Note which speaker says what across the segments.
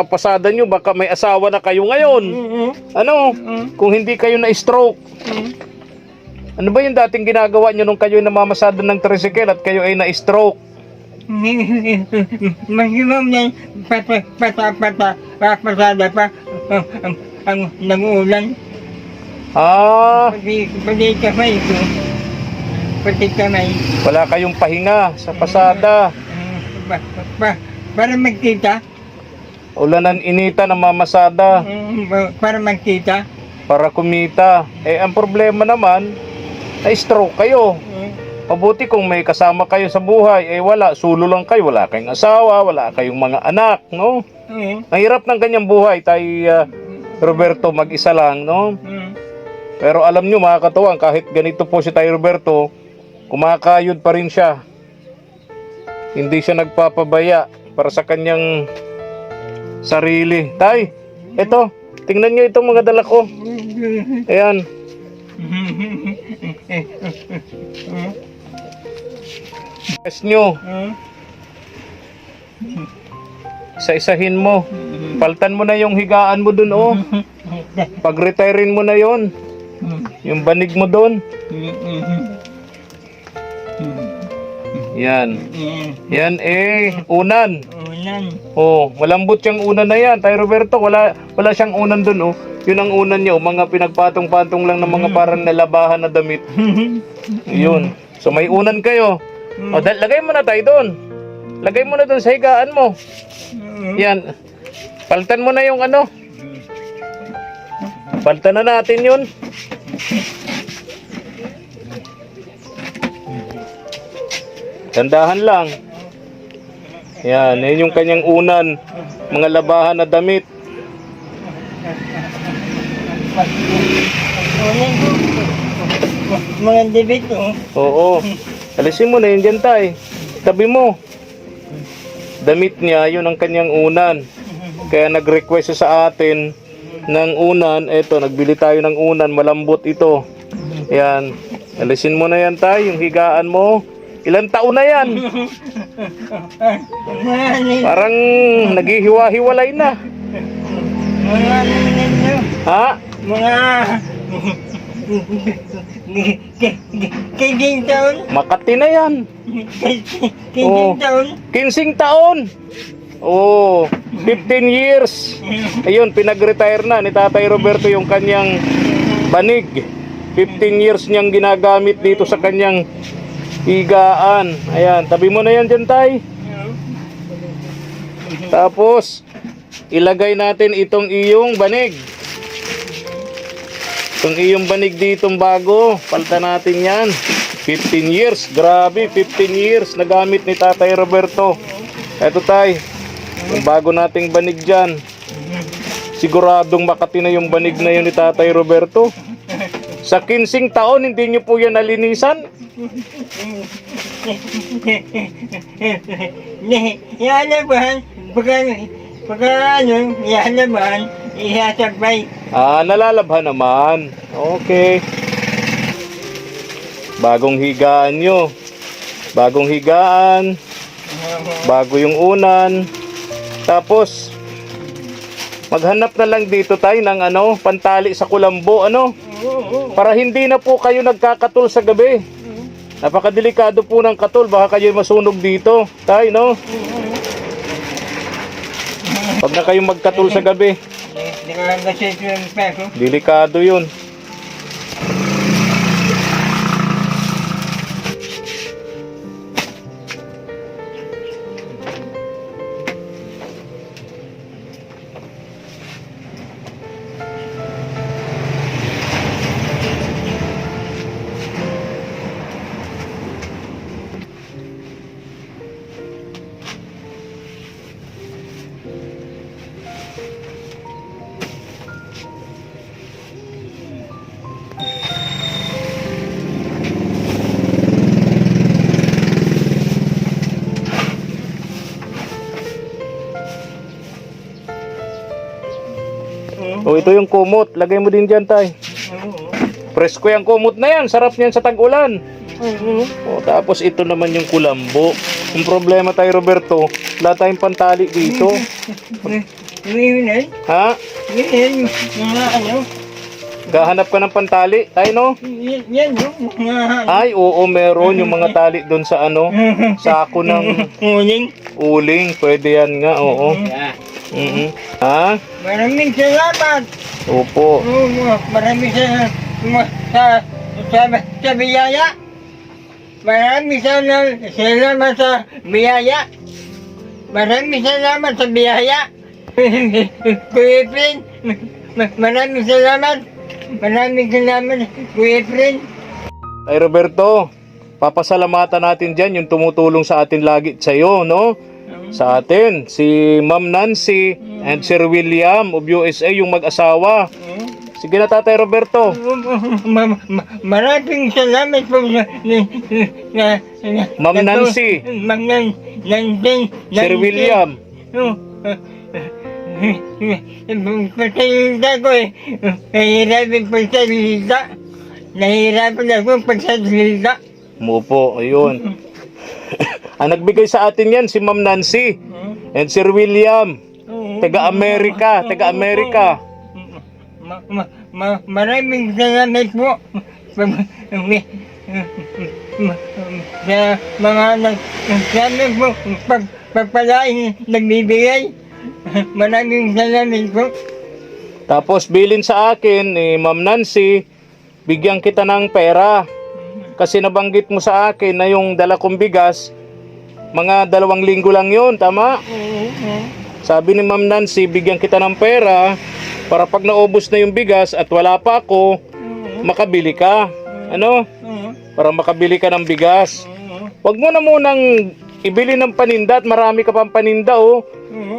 Speaker 1: pagkakapasada nyo, baka may asawa na kayo ngayon. Ano? Kung hindi kayo na-stroke. Ano ba yung dating ginagawa nyo nung kayo namamasada ng tricycle at kayo ay na-stroke?
Speaker 2: Maximum na pasada pa ang nag-uulan.
Speaker 1: Ah,
Speaker 2: Pati kamay ko. Pati kamay.
Speaker 1: wala kayong pahinga sa pasada.
Speaker 2: Para magkita.
Speaker 1: Ulanan inita ng mamasada
Speaker 2: Para magkita.
Speaker 1: para kumita. Eh, ang problema naman, na-stroke kayo. Mabuti kung may kasama kayo sa buhay. Eh, wala. Sulo lang kayo. Wala kayong asawa. Wala kayong mga anak, no? Mahirap ng ganyang buhay, Roberto, mag-isa lang, no? Pero alam nyo, mga katuwang, kahit ganito po si Tay Roberto, kumakayod pa rin siya. Hindi siya nagpapabaya para sa kanyang sarili. Tay, eto, tingnan nyo itong mga dala ko. Ayan. Yes nyo, isa-isahin mo. Paltan mo na yung higaan mo dun, oh. Pag-retirein mo na yon, yung banig mo dun. Yan. Yan unan.
Speaker 2: Unan.
Speaker 1: Oh, malambot yung unan na yan. Tay Roberto, wala siyang unan dun, oh. Yun ang unan niya, oh. Mga pinagpatong-patong lang ng mga parang nalabahan na damit. Yun. So may unan kayo. O, lagay mo na tayo doon. Lagay mo na doon sa higaan mo. Yan. Paltan mo na yung ano. Paltan na natin yun. Tandahan lang. Yan. Yan yung kanyang unan. Mga labahan na damit.
Speaker 2: Mga debit ko.
Speaker 1: Oo. Alisin mo na yun dyan, tay. Tabi mo. Damit niya, yun ang kanyang unan. Kaya nag-request siya sa atin ng unan. Eto, nagbili tayo ng unan. Malambot ito. Yan. Alisin mo na yan, tay. Yung higaan mo. Ilang taon na yan? Parang naghihiwa-hiwalay na. Ha?
Speaker 2: Mga kaiting taon.
Speaker 1: Makati na yan.
Speaker 2: Kaiting taon.
Speaker 1: 15 taon. Oh, 15 years. Ayun, pinag-retire na ni Tatay Roberto yung kanyang banig. 15 years niyang ginagamit dito sa kanyang higaan. Ayan, tabi mo na yan dyan, tay. Tapos, ilagay natin itong iyong banig. Itong iyong banig ditong bago. Palta natin yan. 15 years. Grabe, 15 years na gamit ni Tatay Roberto. Eto, tay. Yung bago nating banig dyan. Siguradong makati na yung banig na yun ni Tatay Roberto. Sa 15 taon, hindi nyo po yan nalinisan?
Speaker 2: Yalaban. Pagka ano, yalaban. Ihasabay.
Speaker 1: Ah, nalalabhan naman. Okay. Bagong higaan nyo. Bagong higaan. Bago yung unan. Tapos, maghanap na lang dito tayo ng pantali sa kulambo, para hindi na po kayo nagkakatul sa gabi. Napakadelikado po ng katul, baka kayo masunog dito, tayo, no? Pag na kayong magkatul sa gabi,
Speaker 2: Hindi ko lang kasi yung peso.
Speaker 1: delikado yun. O, ito yung kumot. Lagay mo din dyan, tay. Presko yung kumot na yan. Sarap niyan sa tag-ulan. O, tapos ito naman yung kulambo. Yung problema tayo, Roberto, wala tayong pantali dito.
Speaker 2: Ngayon,
Speaker 1: Ha?
Speaker 2: ngayon, mga ano,
Speaker 1: Gahanap ka ng pantali, tayo, no?
Speaker 2: yan yung mga
Speaker 1: Ay, oo, meron yung mga tali doon sa sako ng
Speaker 2: uling.
Speaker 1: uling. Pwede yan nga, oo. Ha?
Speaker 2: Maraming salamat.
Speaker 1: Opo.
Speaker 2: Maraming salamat sa biyaya. Maraming salamat sa biyaya. Maraming salamat sa biyaya. Kuya Efren, maraming salamat. Maraming salamat, Kuya Efren.
Speaker 1: Ay Roberto, papasalamatan natin dyan yung tumutulong sa atin lagi sa'yo, no? Sa atin, si Ma'am Nancy and Sir William of USA, yung mag-asawa. Sige na, Tatay Roberto.
Speaker 2: Maraming salamat po
Speaker 1: Ma'am Nancy.
Speaker 2: Ma'am Nancy.
Speaker 1: Sir William.
Speaker 2: Pagsalita ko eh. Nahihirapan pagsalita. Nahihirapan ako pagsalita.
Speaker 1: Mupo, ayun. Ang nagbigay sa atin yan, si Ma'am Nancy and Sir William. Taga-Amerika, taga-Amerika.
Speaker 2: Maraming salamat po sa mga nagsasabi po pagpalain nagbibigay. Maraming salamat po.
Speaker 1: Tapos bilin sa akin ni Ma'am Nancy, bigyan kita ng pera. Kasi nabanggit mo sa akin na yung dala kong bigas, mga 2 linggo lang yun, tama? Sabi ni Ma'am Nancy, bigyan kita ng pera para pag naubos na yung bigas at wala pa ako, makabili ka. Ano? Para makabili ka ng bigas. Huwag mo na munang ibili ng paninda at marami ka pang paninda, oh.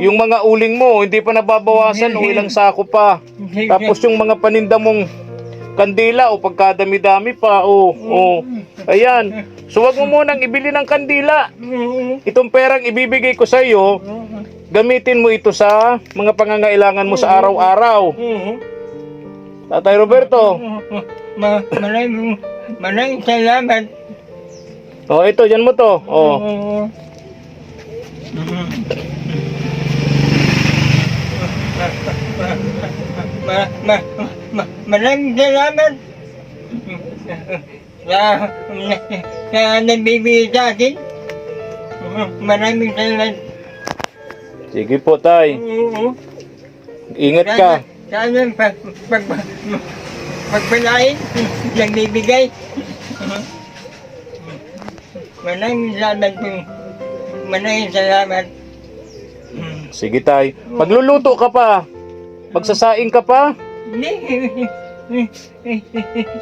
Speaker 1: Yung mga uling mo, hindi pa nababawasan o ilang sako pa. Tapos yung mga paninda mong kandila o pagkadami-dami pa, oh. Ayan. So huwag mo munang ibili ng kandila. Itong perang ibibigay ko sa iyo, gamitin mo ito sa mga pangangailangan mo sa araw-araw. Tatay Roberto.
Speaker 2: Maraming salamat.
Speaker 1: Oh, ito, dyan mo to. Oh.
Speaker 2: Maraming salamat sa nagbibigay sa akin. Maraming salamat.
Speaker 1: Sige po, tay. Ingat ka.
Speaker 2: Sana pagpalain, nagbibigay. Maraming salamat po. Maraming salamat.
Speaker 1: Sige, tay. Magluluto ka pa. Magsasaing ka pa.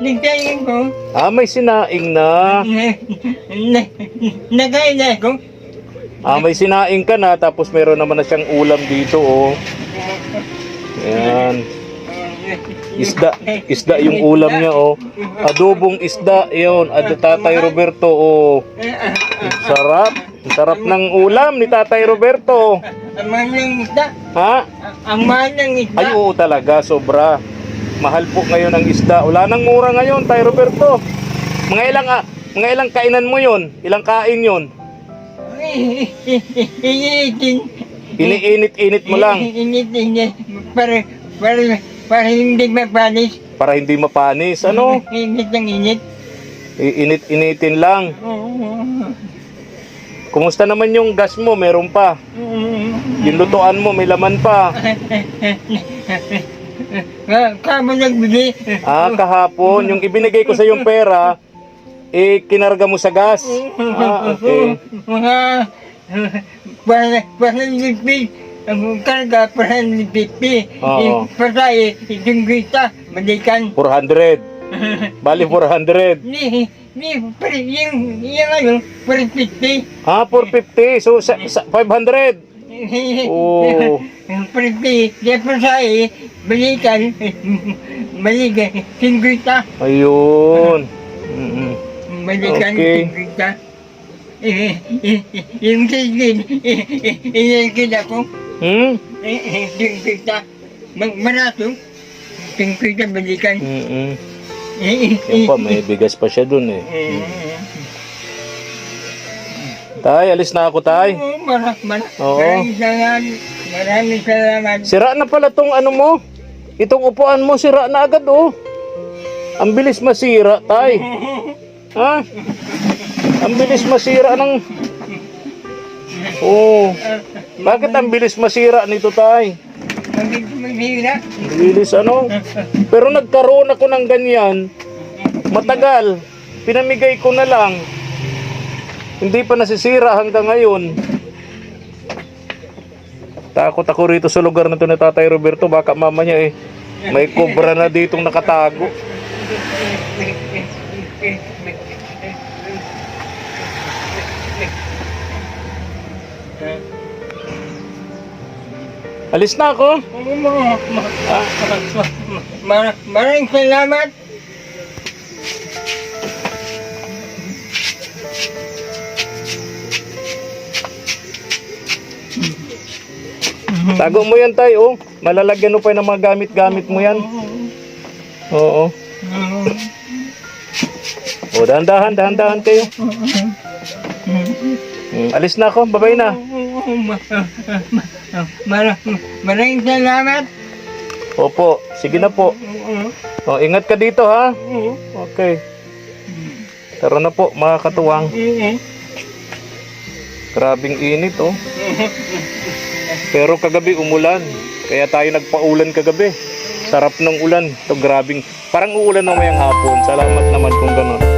Speaker 2: Nagtayin ko.
Speaker 1: Ah, may sinaing na.
Speaker 2: Nagkain na ako.
Speaker 1: Ah, may sinaing ka na. Tapos meron naman na siyang ulam dito, oh. Ayan. Isda yung ulam niya, oh. Adobong isda, yun. Tatay Roberto, oh. Sarap. Sarap ng ulam ni Tatay Roberto.
Speaker 2: Ang mahal ng isda.
Speaker 1: Ha?
Speaker 2: Ang mahal ng isda.
Speaker 1: Ay, oo talaga, sobra. Mahal po ngayon ang isda. Wala nang mura ngayon, Tay Roberto. Mga ilang kainan mo yon? Ilang kain yon? Iniinit-init mo lang.
Speaker 2: Init. Para hindi mapanis.
Speaker 1: Para hindi mapanis, ano?
Speaker 2: Init ng init.
Speaker 1: Iinit-initin lang. Kumusta naman yung gas mo? Meron pa. Yung lutuan mo, may laman pa.
Speaker 2: Kamo nagbili.
Speaker 1: Ah, kahapon. Yung ibinigay ko sa yung pera, kinarga mo sa gas. Ah, okay.
Speaker 2: Mga parang lipid. Ang karga parang lipid.
Speaker 1: Oo.
Speaker 2: Pasay, itong kita, balikan.
Speaker 1: 400. Bali 400.
Speaker 2: Yung ano, 450.
Speaker 1: Ah, 450. So, 500. Oh.
Speaker 2: 450. Kaya pasay, balikan. Balikan, kita.
Speaker 1: Ayun.
Speaker 2: Balikan,
Speaker 1: Okay.
Speaker 2: kita. Yung sigil, inilkid ako. Yung kita. Marato. Yung kita, balikan.
Speaker 1: Yan pa, may bigas pa siya dun eh. Tay, alis na ako, tay. Oo.
Speaker 2: Maraming salamat.
Speaker 1: Sira na pala tong ano mo. Itong upuan mo, sira na agad, oh. Ang bilis masira, tay. Ha? Ang bilis masira ng... Oo. Bakit ang bilis masira nito, tay?
Speaker 2: Magbihira.
Speaker 1: Bilis ano? Pero nagkaroon ako ng ganyan. Matagal. Pinamigay ko na lang. Hindi pa nasisira hanggang ngayon. Takot ako rito sa lugar na to ni Tatay Roberto. Baka mamanya may kobra na ditong nakatago. Alis na ako.
Speaker 2: Maraming salamat.
Speaker 1: Tago mo yan, tay, oh. Malalagyan mo pa ng mga gamit-gamit mo yan. Oo. O, dahan-dahan kayo. Alis na ako, babay na.
Speaker 2: Maraming salamat.
Speaker 1: Opo, sige na po. O, ingat ka dito, ha? Okay. Tara na po, mga katuwang. Grabing init, oh. Pero kagabi umulan. Kaya tayo nagpaulan kagabi. Sarap ng ulan. Ito grabing. Parang uulan mamayang hapon. Salamat naman kung gano'n.